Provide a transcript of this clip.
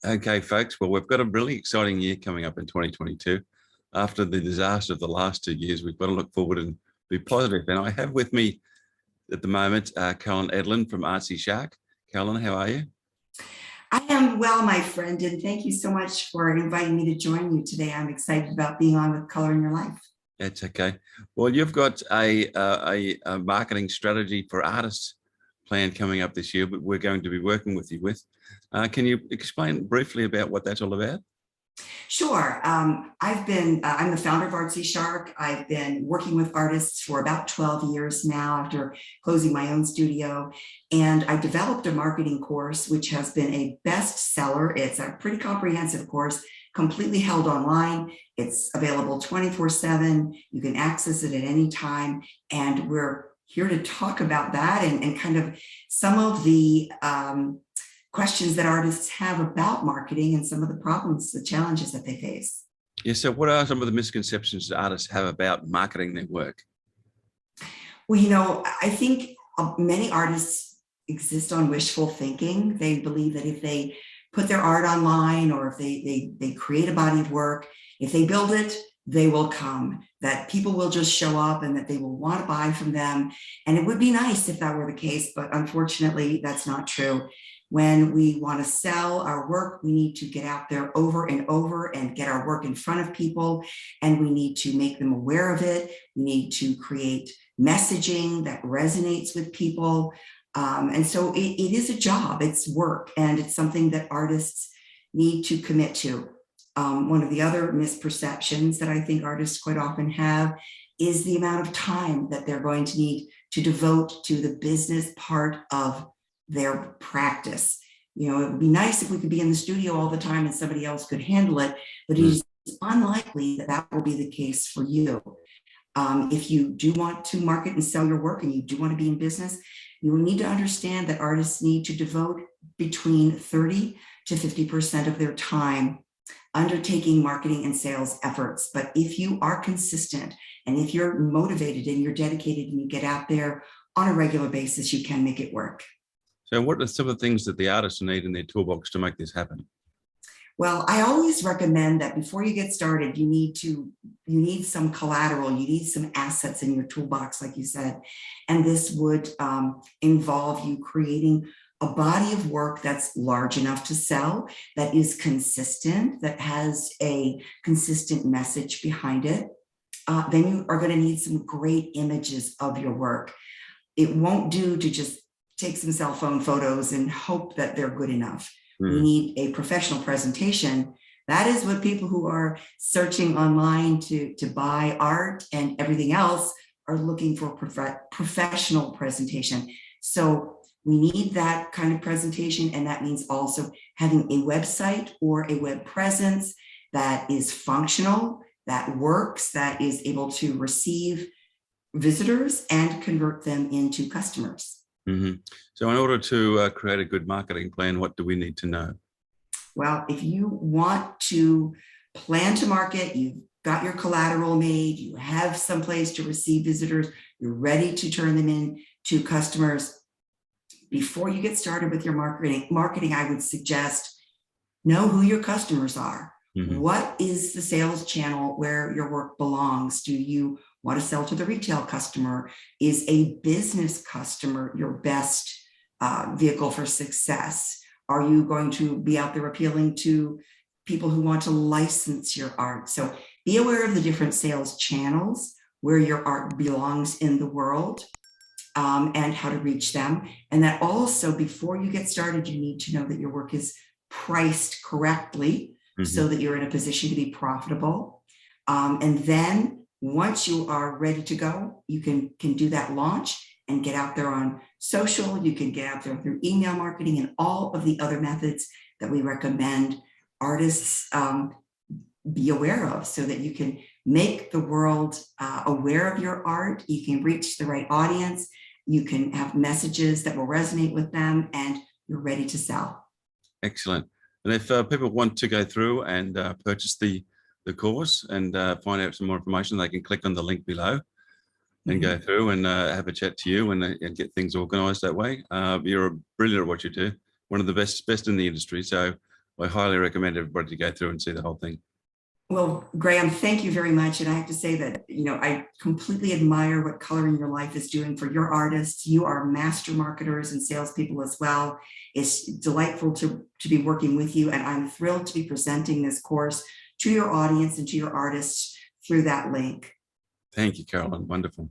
Okay, folks. Well, we've got a really exciting year coming up in 2022. After the disaster of the last 2 years, we've got to look forward and be positive. And I have with me at the moment, Carolyn Edlund from Artsy Shark. Carolyn, how are you? I am well, my friend, and thank you so much for inviting me to join you today. I'm excited about being on with Color in Your Life. That's okay. Well, you've got a marketing strategy for artists plan coming up this year, but we're going to be working with you with. Can you explain briefly about what that's all about? Sure. I'm the founder of Artsy Shark. I've been working with artists for about 12 years now after closing my own studio. And I developed a marketing course, which has been a bestseller. It's a pretty comprehensive course, completely held online. It's available 24/7. You can access it at any time. And we're here to talk about that and kind of some of the questions that artists have about marketing and some of the problems, the challenges that they face. Yeah, so what are some of the misconceptions that artists have about marketing their work? Well, I think many artists exist on wishful thinking. They believe that if they put their art online or if they create a body of work, if they build it, they will come, that people will just show up and that they will want to buy from them. And it would be nice if that were the case, but unfortunately, that's not true. When we want to sell our work, we need to get out there over and over and get our work in front of people, and we need to make them aware of it. We need to create messaging that resonates with people. And so it is a job, it's work, and it's something that artists need to commit to. One of the other misperceptions that I think artists quite often have is the amount of time that they're going to need to devote to the business part of their practice. It would be nice if we could be in the studio all the time and somebody else could handle it, but it is unlikely that that will be the case for you. If you do want to market and sell your work and you do want to be in business, you will need to understand that artists need to devote between 30 to 50% of their time undertaking marketing and sales efforts. But if you are consistent and if you're motivated and you're dedicated and you get out there on a regular basis, you can make it work. So what are some of the things that the artists need in their toolbox to make this happen? Well, I always recommend that before you get started, you need some collateral, you need some assets in your toolbox, like you said. And this would involve you creating a body of work that's large enough to sell, that is consistent, that has a consistent message behind it. Then you are going to need some great images of your work. It won't do to just take some cell phone photos and hope that they're good enough. We need a professional presentation. That is what people who are searching online to buy art and everything else are looking for, professional presentation. So we need that kind of presentation, and that means also having a website or a web presence that is functional, that works, that is able to receive visitors and convert them into customers. Mm-hmm. So in order to create a good marketing plan, what do we need to know? Well, if you want to plan to market, you've got your collateral made, you have some place to receive visitors, you're ready to turn them into customers. Before you get started with your marketing, I would suggest know who your customers are. Mm-hmm. What is the sales channel where your work belongs? Do you want to sell to the retail customer? Is a business customer your best vehicle for success? Are you going to be out there appealing to people who want to license your art? So be aware of the different sales channels where your art belongs in the world, and how to reach them. And that also, before you get started, you need to know that your work is priced correctly, so that you're in a position to be profitable. And then once you are ready to go, you can do that launch and get out there on social. You can get out there through email marketing and all of the other methods that we recommend artists be aware of, so that you can make the world aware of your art. You can reach the right audience. You can have messages that will resonate with them, and you're ready to sell. Excellent. And if people want to go through and purchase the course and find out some more information, they can click on the link below and go through and have a chat to you and get things organized that way. You're brilliant at what you do, one of the best in the industry. So I highly recommend everybody to go through and see the whole thing. Well, Graeme, thank you very much. And I have to say that, I completely admire what Coloring Your Life is doing for your artists. You are master marketers and salespeople as well. It's delightful to be working with you. And I'm thrilled to be presenting this course to your audience and to your artists through that link. Thank you, Carolyn. Wonderful.